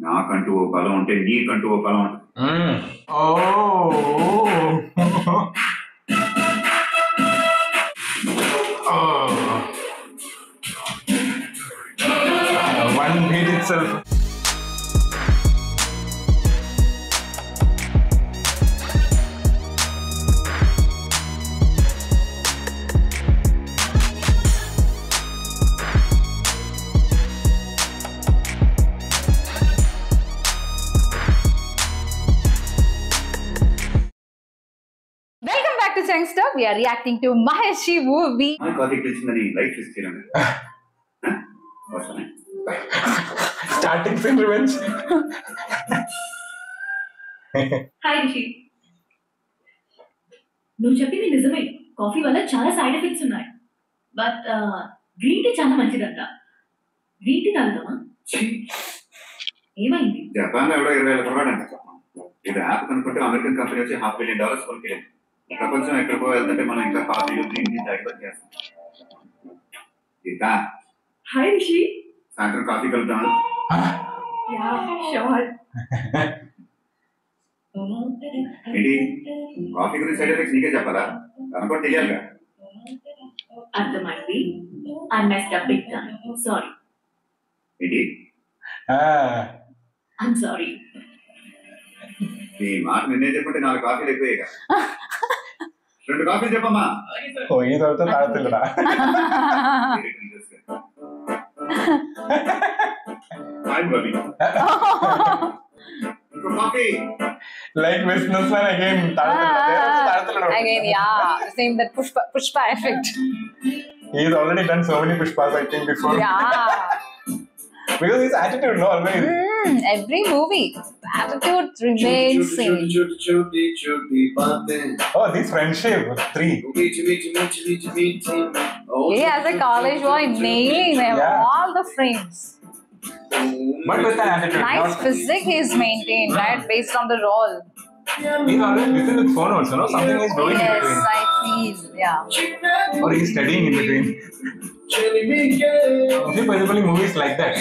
నాకంటూ ఓ బలం ఉంటే నీకంటూ ఓ బలం ఉంటుంది. One beat itself. Stuff. We are reacting to Maheshi movie. My colleague mentioned life is still Starting film revenge. Hi Rishi. నువ్వు చెప్పింది నిజమే. కాఫీ వల్ల చాలా సైడ్ ఎఫెక్ట్స్ ఉన్నాయి. బట్ గ్రీన్ టీ చాలా మంచిదంట. గ్రీన్ టీ తాగుతామా? ఏమైంది? జపాన్ లో ఎవడో 20,000 కొన్నాడంట. ఇది యాప్ కనుక్కుంటే అమెరికన్ కంపెనీ వచ్చి $500 million కొనుక్కెళ్ళింది. ప్రపంచం ఎక్కడికో వెళ్తుంటే మనం ఇంకా కాఫీలు గ్రీన్ టీ తాగి వచ్చేస్తాం. హాయ్ రిషి. సాయంత్రం కాఫీ కలుద్దాం. ఏంటి కాఫీ గురించి సైడ్ ఎఫెక్ట్స్ నీకే చెప్పాలా? అనుకోండి తెలియాలిగా. అర్థమైంది. I messed up big time. Sorry. ఏంటి? I'm sorry. నీ మాట నిన్నే చెప్పుంటే 4 కాఫీలు అయిపోయాయి. 2 కాఫీలు చెప్పమ్మా. ఈ తర్వాత తాగుతుందా? Like business man again. Again, yeah. Same that Pushpa effect. He has already done so many Pushpas, I think, before. Yeah. Because his attitude, no, always. Every movie, attitude remains same. Oh, this friendship 3. He as a college boy nailing them, all the frames. But with an attitude. Nice physique is maintained, right? Based on the role. He's always busy with phone also, no? Something he's doing in between. Yes, I feel, yeah. Or he's studying in between. See, basically movies like that.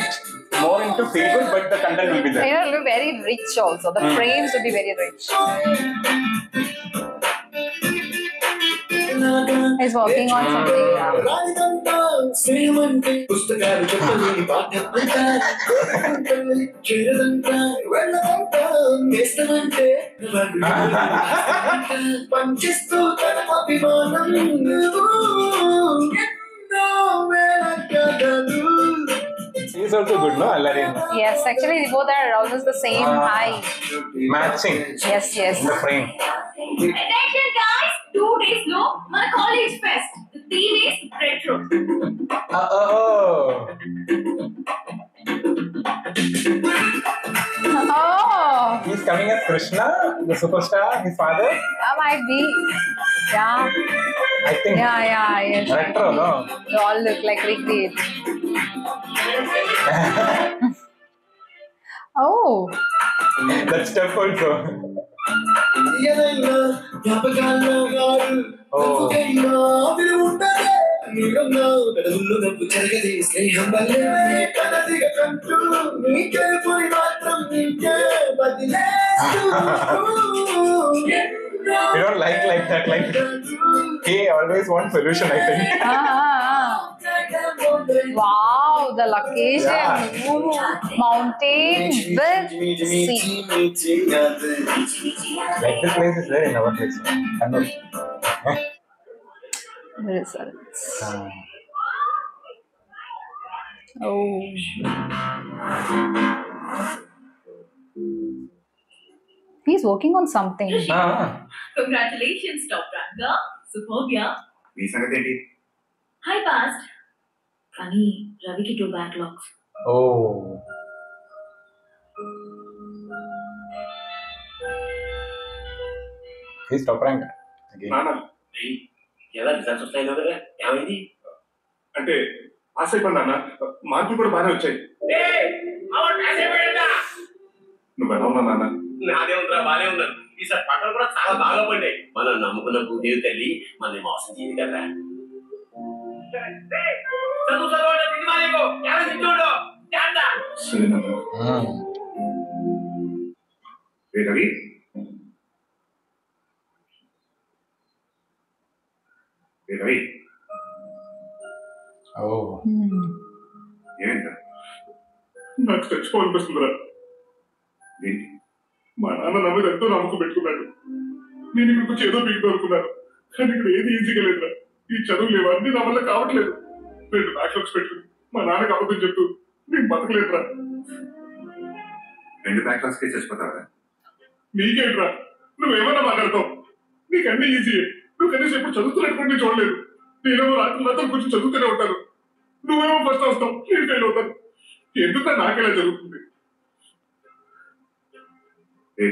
More into feel good, but the content will be there. It will be very rich also. The frames will be very rich. He's working on something. He's also good, no? Aladdin. Yes, actually, they both are almost the same height. Matching. Yes, yes. In the frame. Attention guys, 2 days no, my college fest. 3 days retro. Oh. He's coming as Krishna, the superstar, his father. That might be. Yeah. I think. Yeah, yes. Retro, no? They all look like recreate. Oh. That step also. Oh. You don't like that, like he always wants solution, I think. Wow, the location, mountain with sea. Like this place is there in our place. Results. Oh. He's working on something. Congratulations, top ranker. Superb, yeah. Hi, past. Kani, Ravi ki 2 backlogs. Oh. He's top rank again. Nana, ఎలా results వస్తాయి కదా ఏమైంది అంటే ఆశపడినా మార్కులు కూడా బాగానే వచ్చాయి. నువ్వు ఎలా ఉన్నా నాన్న? నాదే ఉందిరా, బాగానే ఉన్నాను. ఈసారి పంటలు కూడా చాలా బాగా పడ్డాయి. మనం నమ్ముకున్న భూదేవి తల్లి మనల్ని మోసం చేయదు కదా. రవి రవి ఏమైందా? నాకు చచ్చిపోవాలనిపిస్తుందిరా. ఏంటి? మా నాన్న నా మీద ఎంతో నమ్మకం పెట్టుకున్నాడు. నేను ఇక్కడికి వచ్చి ఏదో మీకు అనుకున్నాను, కానీ ఇక్కడ ఏది ఈజీగా లేదురా. ఈ చదువు లేవు, అన్ని నా వల్ల కావట్లేదు. 2 బ్యాక్లాగ్స్ పెట్టుకుని మా నాన్నకి అబద్ధం చెప్తూ నేను బతకలేదురా. 2 బ్యాక్లాగ్స్కి చచ్చిపోతావా? నీకేంట్రా, నువ్వేమన్నా మాట్లాడతావు? నీకు అన్ని ఈజీయే. నువ్వు కనీసం ఎప్పుడు చదువుతున్నటువంటి నేను చూడలేదు. నేనేమో రాత్రులంతా కొంచెం చదువుతూనే ఉంటాను. నువ్వేమో ఫస్ట్ వస్తావు, నేను ఫెయిల్ అవుతాను. ఎందుకు నాకెలా జరుగుతుంది?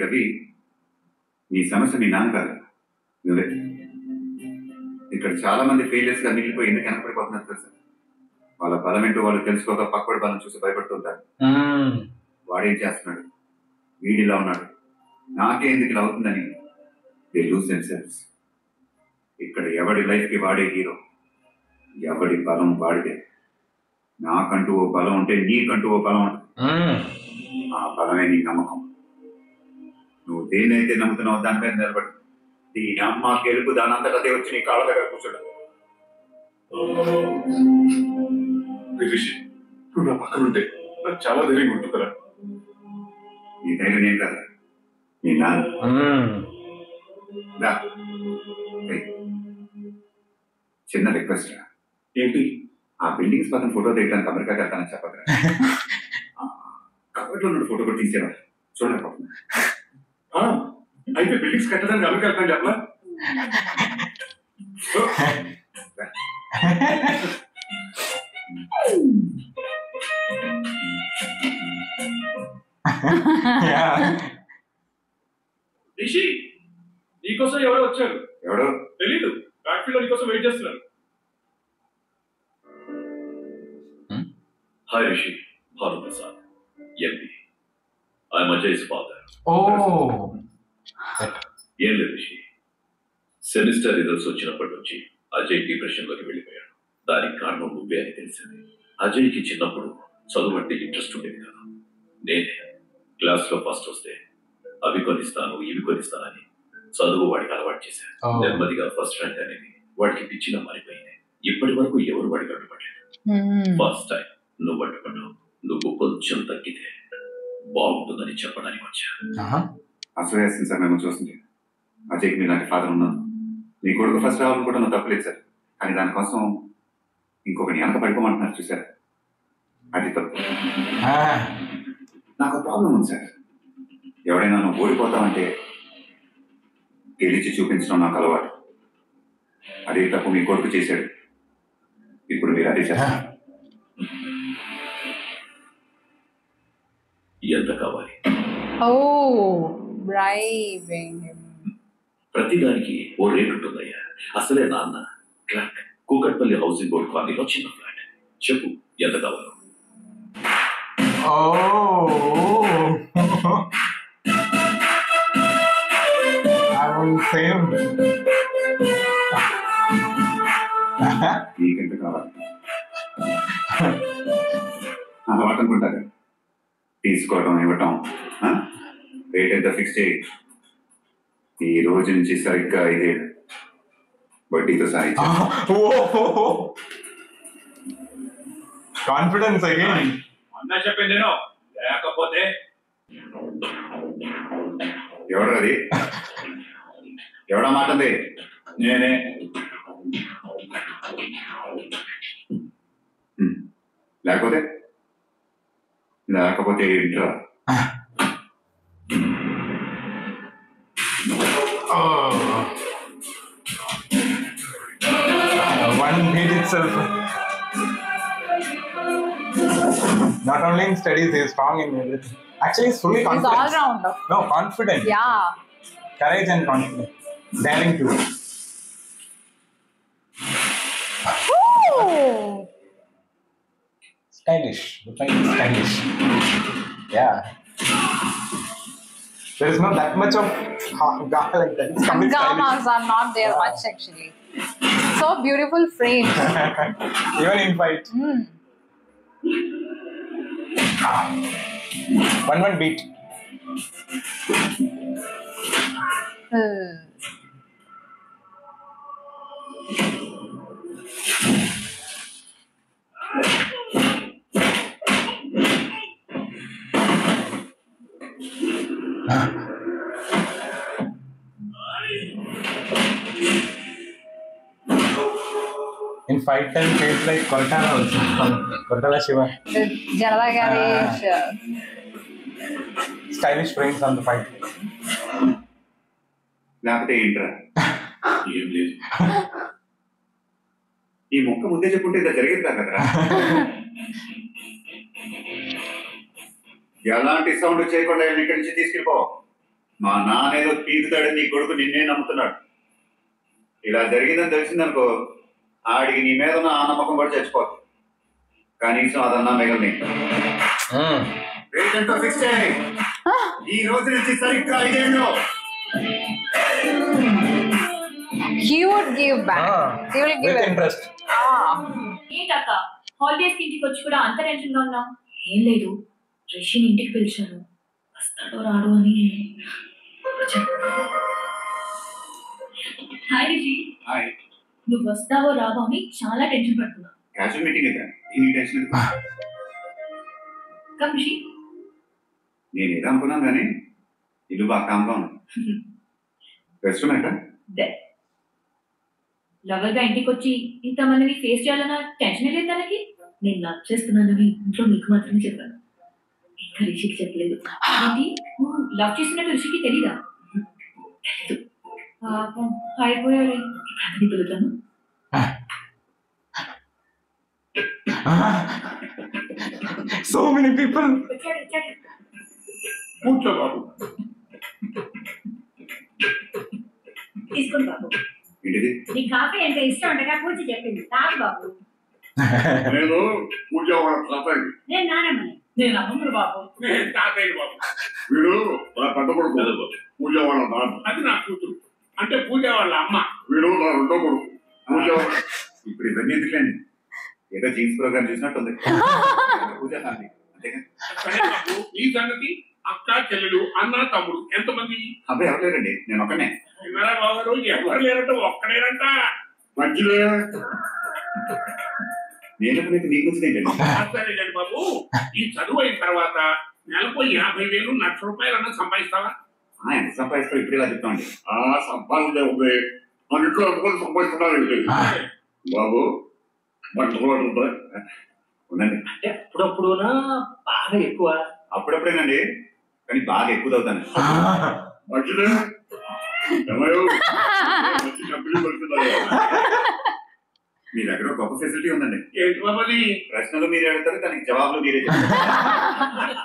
రవి, నీ సమస్య మీ నాన్న కాదు, నువ్వే. ఇక్కడ చాలా మంది ఫెయిలియర్స్ గా మిగిలిపోయి ఎందుకు వెనకబడిపోతున్నారు తెలుసా? వాళ్ళ బలం ఏంటో వాళ్ళు తెలుసుకోక పక్కబడి బలం చూసి భయపడుతుంటారు. వాడేం చేస్తున్నాడు, వీడిలా ఉన్నాడు, నాకే ఎందుకు ఇలా అవుతుందని దే లూజ్ దెమ్సెల్వ్స్. ఇక్కడ ఎవడి లైఫ్ కి వాడే హీరో, ఎవడి బలం వాడిదే. నాకంటూ ఓ బలం ఉంటే నీకంటూ ఓ బలం ఉంటుంది. ఆ బలమే నీ నమ్మకం. నువ్వు దేన్నైతే నమ్ముతున్నావు దాని మీద నిలబడి దీని అమ్మ గెలుపు దాని అంతటా వచ్చి నీ కాళ్ళ దగ్గర కూర్చోడం. రిషి, నువ్వు నా పక్కన ఉంటే నాకు చాలా ధైర్యంగా ఉంటుందిరా. నీ ధైర్యం ఏం కదా, నీ నాన్న. చిన్న రిక్వెస్ట్ రా. ఏంటి? ఆ బిల్డింగ్స్ పక్కన ఫోటో దిగడానికి అమెరికాకి వెళ్తానని చెప్పగలరా? కబడ్లో ఉన్న ఫోటో కూడా తీసేవా? చూడలేకపోతున్నా. అయితే బిల్డింగ్స్ కట్టడానికి అమెరికా వెళ్తాను చెప్పలా? రిషి, నీకోసం ఎవరో వచ్చారు. ఎవడో తెలీదు, బ్యాక్ ఫీల్డ్ నీకోసం వెయిట్ చేస్తున్నారు. Hi Rishi, Bhanu Prasad, MP. I'm Ajay's father. ఏం లేదు రిషి, సెమిస్టర్ రిజల్ట్స్ వచ్చినప్పటి నుంచి అజయ్ డిప్రెషన్ లోకి వెళ్ళిపోయాడు. దానికి కారణం నువ్వే అని తెలిసింది. అజయ్కి చిన్నప్పుడు చదువు అంటే ఇంట్రెస్ట్ ఉండేది కదా. నేనే క్లాస్ లో ఫస్ట్ వస్తే అవి కొనిస్తాను ఇవి కొనిస్తానని చదువు వాడికి అలవాటు చేశాను. నెమ్మదిగా ఫస్ట్ ర్యాంక్ అనేది వాడికి పిచ్చిగా మారిపోయింది. ఇప్పటి వరకు ఎవరు వాడికి అడ్డుపడలేదు. ఫస్ట్ టైం నువ్వు అడ్డుపడ్డావు. నువ్వు కొంచెం తగ్గితే బాగుంటుందని చెప్పడానికి వచ్చా. అసలు సార్ మేము చూస్తుంది అజయ్కి మీలాంటి ఫాదర్ ఉన్నాను. నీ కొడుకు ఫస్ట్ రావాలనుకుంటున్నా తప్పలేదు సార్, కానీ దానికోసం ఇంకొకటి వెనక పడిపోమంటున్నారు చూసారా, అది తప్పు. నాకు ప్రాబ్లం ఉంది సార్. ఎవడైనా నువ్వు ఓడిపోతావంటే గెలిచి చూపించడం నాకు అలవాటు. అదే తప్పు మీ కొడుకు చేశాడు. ఇప్పుడు మీరు అదే చేస్తారు. ఎంత కావాలి? ప్రతిదానికి ఓ రేటు ఉంటుందయ్యా. అసలే నాన్న ఫ్లాట్ కూకట్పల్లి హౌసింగ్ బోర్డ్ కాలనీలో చిన్న ఫ్లాట్. చెప్పు ఎంత కావాలో. నీకెంత కావాలి? అలవాటు అనుకుంటారు తీసుకోవడం ఇవ్వటం. రేట్ ఎంత ఫిక్స్ చేయి. ఈ రోజు నుంచి సరిగ్గా 5 ఏళ్ళు వడ్డీతో సాధించు. Confidence again. అన్న చెప్పింది నేను, లేకపోతే ఎవడది? ఎవడా మాటంది? నేనే. లేకపోతే లేకపోతే ఏంట్రా? One beat itself. Not only in studies, he is strong in everything. Actually, he's fully confident. He's all rounder. No, confident. Yeah. Courage and confidence. Daring to. Stylish. The fight is stylish. Yeah. There is not that much of like that. It's coming Hangama's are not there much actually. So beautiful frame. Even in fight. 1-1 beat. In fight time, feels like Cortana also. Cortana Shiva. Janada Gari. Stylish frames on the fight. లేకపోతే ఏంట్రా ఏం లేదు. ఈ మొక్క ముందే చెప్పుంటే ఇలా జరిగేది కాదు కదరా. ఎలాంటి సౌండ్ చేయకుండా ఇక్కడి నుంచి తీసుకెళ్ళిపో. మా నాన్నేదో పీకుతాడని నీ కొడుకు నిన్నే నమ్ముతున్నాడు. ఇలా జరిగిందని తెలిసిందనుకో ఆడికి నీ మీద ఉన్న ఆ నమ్మకం కూడా చచ్చిపోతుంది. కనీసం అదన్నా మిగల్ని రేటంతో ఫిక్స్ చేయాలి. ఈ రోజు నుంచి సరిగ్గా 5 ఏళ్ళు. He would give back. He will give With it. interest. ఏంటక్క హాలిడేస్ కి ఇంటికి వచ్చి కూడా అంత టెన్షన్ గా ఉన్నాం? ఏం లేదు, రిషిని ఇంటికి పిలిచాను, వస్తాడో రాడు అని. హాయ్ రిషి. హాయ్. నువ్వు వస్తావో రావో అని చాలా టెన్షన్ పడుతున్నా. క్యాజువల్ మీటింగ్ కదా, ఈ టెన్షన్. కమ్ రిషి. నేను ఏదో అనుకున్నాను కానీ ఇల్లు బాగా కామ్గా ఉంది. రెస్టారెంట్ లవర్ గా ఇంటికి వచ్చి ఇంతమందిని ఫేస్ చేయాలన్న టెన్షన్ లేదు తనకి. నేను లవ్ చేస్తున్నానని ఇంట్లో మీకు మాత్రమే చెప్పాను, ఇంకా రిషికి చెప్పలేదు. ఏంటి నువ్వు లవ్ చేస్తున్నట్టు రిషికి తెలీదా? తెలీదు. పాపం అయిపోయాడు. ఇప్పుడు పిలుతాను. So many people. కూర్చో బాబు. తీసుకోండి బాబు. ఏంటిది? నీ కాఫీ ఎంత ఇష్టం ఉండగా పూజ చెప్పింది తాగు బాబు. నేను పూజ వాళ్ళ తాతయ్య. నేను నానమ్మని. నేను అమ్మమ్మ బాబు. నేను తాతయ్య బాబు. వీడు నా పెద్ద కొడుకు పూజ వాళ్ళ నాన్న. అది నా కూతురు, అంటే పూజ వాళ్ళ అమ్మ. వీడు నా రెండో కొడుకు పూజ. ఇప్పుడు ఇవన్నీ ఎందుకండి? ఏదో జీన్స్ ప్రోగ్రామ్ చూసినట్టుంది. పూజ ఫ్యామిలీ అంతేగా? సరే బాబు, ఈ సంగతి అక్క చెల్లెలు అన్న తమ్ముడు ఎంతమంది? అబ్బాయి ఎవరు లేరండి, నేను ఒక్కనే. విన్నారా బాబు, ఎవరు లేరంట, ఒక్కడేనంట. మంచిదే. నేను మీకు నీ గురించి ఏంటండి? సరేలేండి బాబు, ఈ చదువు అయిన తర్వాత నెలకు 50,000 1,00,000 సంపాదిస్తావా? ఎంత సంపాదిస్తారు ఇప్పుడు ఇలా చెప్తామండి. సంపాదన ఉంది, మన ఇంట్లో అనుకోని సంపాదిస్తున్నారు బాబు. ఉందండి. అంటే అప్పుడప్పుడునా బాగా ఎక్కువ? అప్పుడప్పుడేనండి, కానీ బాగా ఎక్కువ అవుతాను. మంచిదే. మీ దగ్గర గొప్ప ఫెసిలిటీ ఉందండి. ఏంటి బాబు? ప్రశ్నలు మీరే అడుగుతారు, దానికి జవాబులు మీరే చెప్తారు.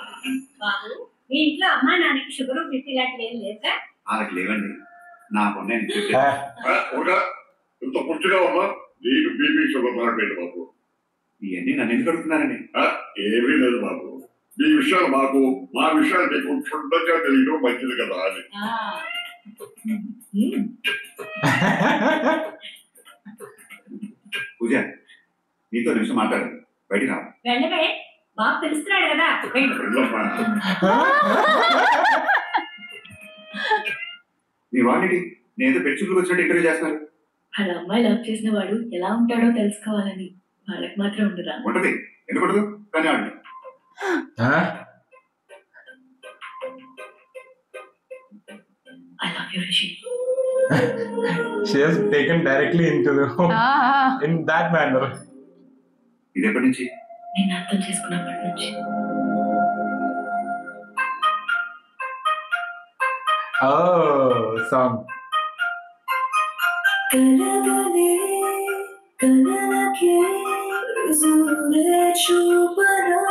బాబు, మీ ఇంట్లో అమ్మా నాన్నకి షుగర్ బీపీ ఇలాంటివి ఏం లేదా? వాళ్ళకి లేవండి, నాకున్నాయి. ఇంత పుష్టిగా ఉన్నా నీకు బీపీ షుగర్ మారిపోయింది బాబు. ఇవన్నీ నన్ను ఎందుకు అడుగుతున్నారండి? ఏమీ లేదు బాబు, మీ విషయాలు మాకు, మా విషయాలు నీకు క్షుణ్ణంగా తెలియడం మంచిది కదా అని. పూజ, నీతో నిమిషం మాట్లాడాలి, బయటికి రా. వెళ్ళవే, బాబు పిలుస్తున్నాడు కదా. వెళ్ళమ్మా. మీ వాడిని నేను పెంచుకు వచ్చినట్టు ఇంటర్వ్యూ చేస్తున్నారు. వాళ్ళ అమ్మాయి లవ్ చేసిన వాడు ఎలా ఉంటాడో తెలుసుకోవాలని. వాళ్ళకి మాత్రం ఉండదా? ఉంటది, ఎందుకుండదు, కానీ ఆడు. I love you, Rishi. She has taken directly into the in that manner. ఇది ఎప్పటి నుంచి? నేను అర్థం చేసుకున్నప్పటి నుంచి. Oh, song. కలవనే కలలకే రుజువులే చూపరా.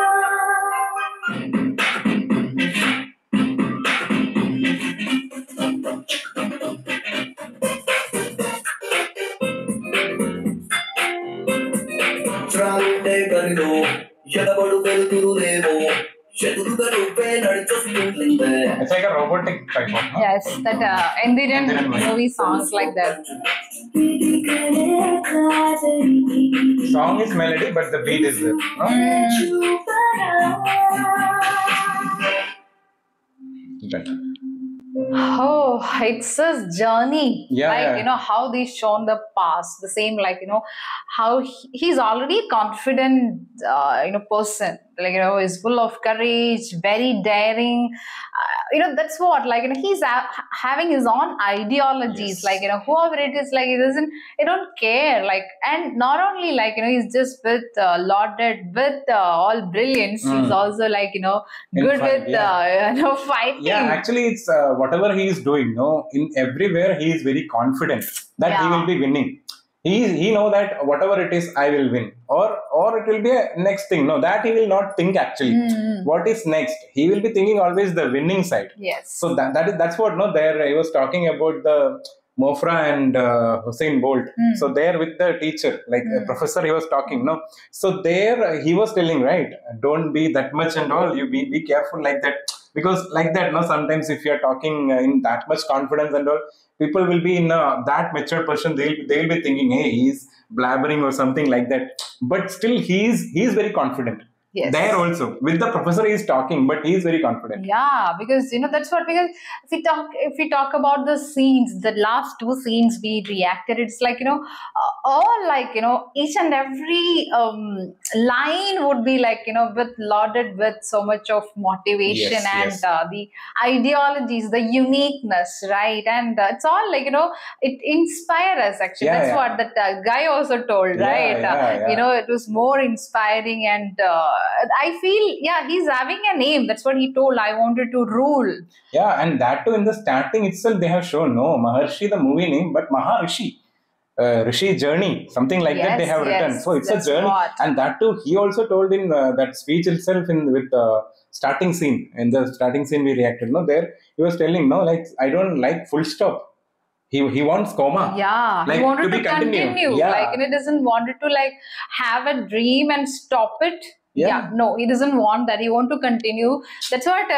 చాలుండే గనిలో ఎడబడు వెలుతురులేమో ఎదురుగా నువ్వే నడిచొస్తుంటే. It's like a robotic type of. Yes, that Indian movie songs like that. Song is melody, but the beat is there. No? that. Oh, it's his journey. Yeah, Like, yeah. how they shown the past. The same, like, how he's already confident, person. Like, is full of courage, very daring. That's what, like, he's having his own ideologies. Yes. Like, whoever it is, like, he don't care. Like, and not only, like, he's just with lauded with all brilliance. He's also, like, In good fight, with, yeah. fighting. Yeah, actually, it's whatever he is doing. No, in everywhere he is very confident that he Yeah. will be winning. He know that whatever it is, I will win, or it will be a next thing. No, that he will not think actually. What is next? He will be thinking always the winning side. Yes. So that's what there he was talking about the Mofra and Hussein Bolt. So there with the teacher, like professor, he was talking. No, so there he was telling, right, don't be that much and all. You be careful like that, because like that. No, sometimes if you are talking in that much confidence and all, people will be in that mature person. They'll be thinking, hey, he's blabbering or something like that. But still, he's very confident. Yes. There also with the professor, he is talking, but he is very confident. Yeah, because that's what, because if we talk about the scenes, the last two scenes we reacted, it's like all like each and every line would be like with lauded with so much of motivation. Yes, and yes. The ideologies, the uniqueness, right? And it's all like it inspires us actually. Yeah, That's yeah. what that guy also told, Yeah, right? yeah. It was more inspiring, and I feel, he's having a name. That's what he told. I wanted to rule. Yeah, and that too in the starting itself, they have shown no Maharshi, the movie name, but Maharishi. Rishi journey, something like that they have written. So it's a that's journey, what. and that too he also told in that speech itself with the starting scene. In the starting scene we reacted. No, there he was telling like I don't like full stop. He wants comma. Yeah, like, he wanted to to be continue. Yeah. Yeah. Like, he doesn't wanted to like have a dream and stop it. Yeah. No, he doesn't want that. He want to continue. That's what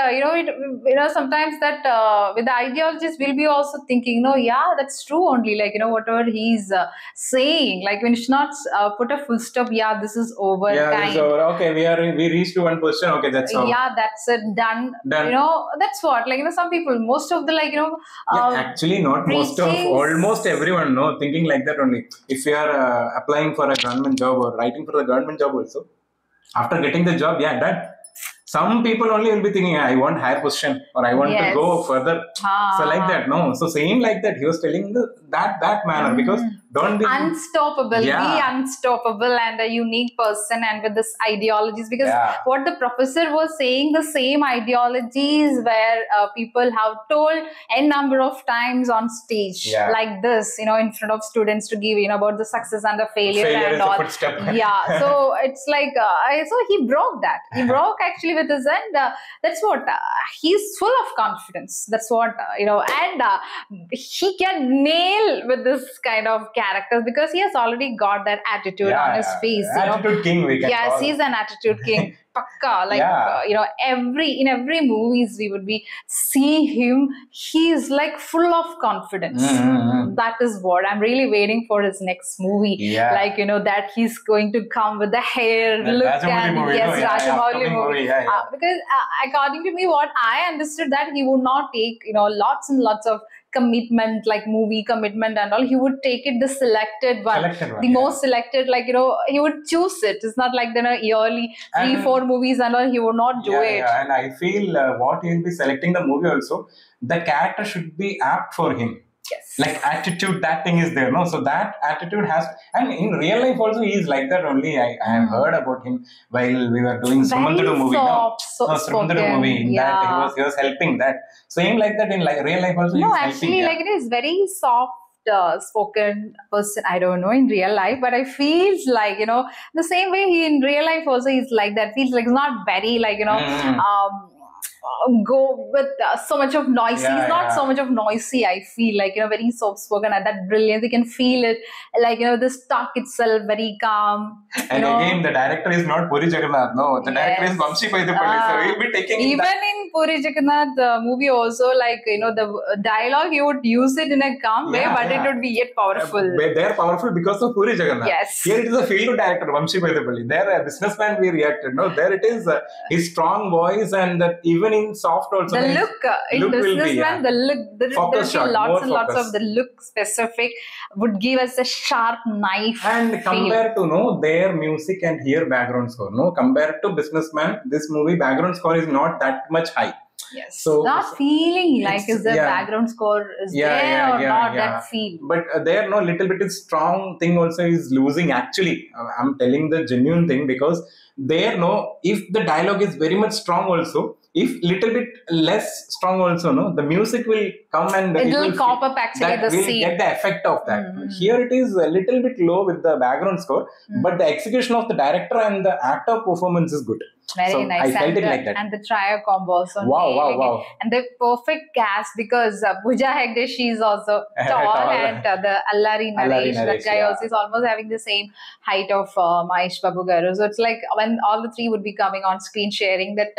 sometimes that with the ideologists we'll be also thinking, no, yeah, that's true only. Like whatever he's saying, like when you should not put a full stop. Yeah, this is over. Yeah, time. this is over. Okay, we reached to one position. Okay, that's all. Yeah, that's it. Done. Done. That's what. Like some people, most of the actually not most of, preachings. almost everyone thinking like that only. If you are applying for a government job or writing for the government job also, after getting the job, done. Some people only will be thinking, I want higher position or I want to go further. So like that, no. So same like that, he was telling that manner, because don't be unstoppable. Yeah. Be unstoppable and a unique person, and with this ideologies, because what the professor was saying, the same ideologies where people have told a number of times on stage, like this, in front of students to give about the success and the failure and is all. a footstep. Yeah, so it's like so he broke that. He broke actually with his end. That's what he's full of confidence. That's what and he can nail with this kind of characters, because he has already got that attitude on his face. Attitude king, we can call. He's an attitude king. Pakka, like in every movies we would be see him. He's like full of confidence. That is what I'm really waiting for his next movie. Yeah. Like that he's going to come with the hair look and movie, Rajamouli movie. Yeah. Because according to me, what I understood, that he would not take lots and lots of commitment, like movie commitment and all. He would take it the selected one, the most selected, like he would choose it. It's not like yearly 3-4 movies and all. He would not do it. Yeah, and I feel what he will be selecting the movie also, the character should be apt for him. Yes. Like attitude, that thing is there, no? So that attitude has, and in real life also he is like that only. I have heard about him while we were doing Srimantudu movie. Srimantudu movie. In that he was helping that. Same like that in real life also. No, he is actually, helping, like it is very soft. Spoken person, I don't know in real life, but I feels like the same way he in real life also is like that. Feels like it's not very like go with so much of noisy. He's not so much of noisy. I feel like very soft spoken and that brilliance. You can feel it, like this talk itself very calm. And again, the director is not Puri Jagannath. No, the director is Vamshi Paithapalli. So he'll be taking even in Puri Jagannath movie also, like the dialogue he would use it in a calm way, but it would be yet powerful. They're powerful because of Puri Jagannath. Yes. Here it is a field director Vamshi Paithapalli. There a businessman we reacted. No, there it is his strong voice, and that even even in soft also. The his look in look will be, Businessman, the look, Focus there'll be shot, lots more and lots focus. of the look specific would give us a sharp knife And feel. compared to their music and here background score, compared to Businessman, this movie background score is not that much high. Yes. So Not feeling like is the yeah. background score is Yeah, there yeah, or yeah, not, yeah. that feel. But there little bit is strong thing also is losing actually. I'm telling the genuine thing because there if the dialogue is very much strong also, if little bit less strong also, the music will come and It will will cop up actually that the will scene. get the effect of that. Mhm. Here it is a little bit low with the background score, but the execution of the director and the actor performance is good. Very So nice. I felt and it like that. And the trio combo also. Wow, nailing wow. it. And the perfect cast because Pooja Hegde, she's also tall, Tall. and the Allari Naresh, that Naresh, guy yeah. also is almost having the same height of Mahesh Babu Garu. So it's like when all the three would be coming on screen sharing that,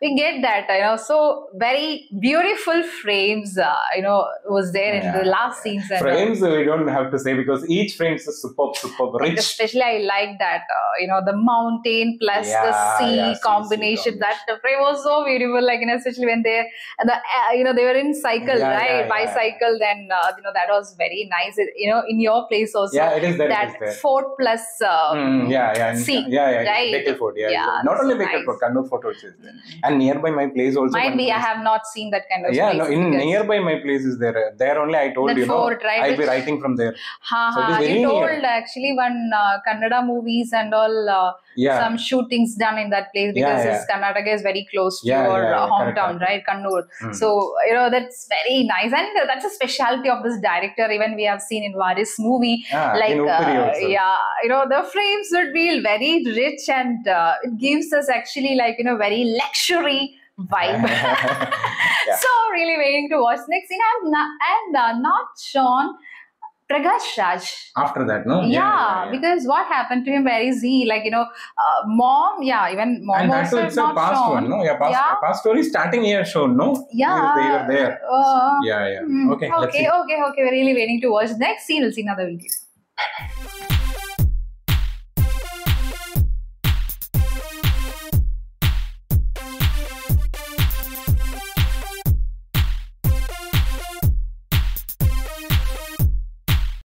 we get that, so very beautiful frames, was there in the last scenes. And, Frames we don't have to say because each frame is superb, and rich. especially I like that, the mountain plus the sea combination. That frame was so beautiful, especially when they were in cycle, bicycle. Then that was very nice. In your place also. Yeah, it is there. That it is there. fort plus sea. Yeah. Right. Bakelford, Yeah, Not only nice. Bakelford, Kannur Fort also is there. And nearby my place also. Might one be I place- have not seen that kind of Yeah, place. in because- nearby my place is there. There only I told That you. fort, right? I'll be writing from there. So it is very you told near. actually one Kannada movies and all some shootings done in that place because Yeah, this Karnataka is very close to Yeah, your yeah, hometown, correct. right? Kannur. Mm. So that's very nice, and that's a specialty of this director. Even we have seen in Varis movie, In Uppiri also. the frames would be very rich, and it gives us actually very luxury vibe. Yeah. So really waiting to watch next scene. I'm not shown Prakash Raj. After that, no? Yeah, because what happened to him? Where is he? Mom. Yeah, even mom And that also too, is it's a not past shown. one, no? Yeah, past story starting here shown, no? Yeah. They were there. Yeah. Okay. Okay, let's see. Okay. We're really waiting to watch next scene. We'll see another video.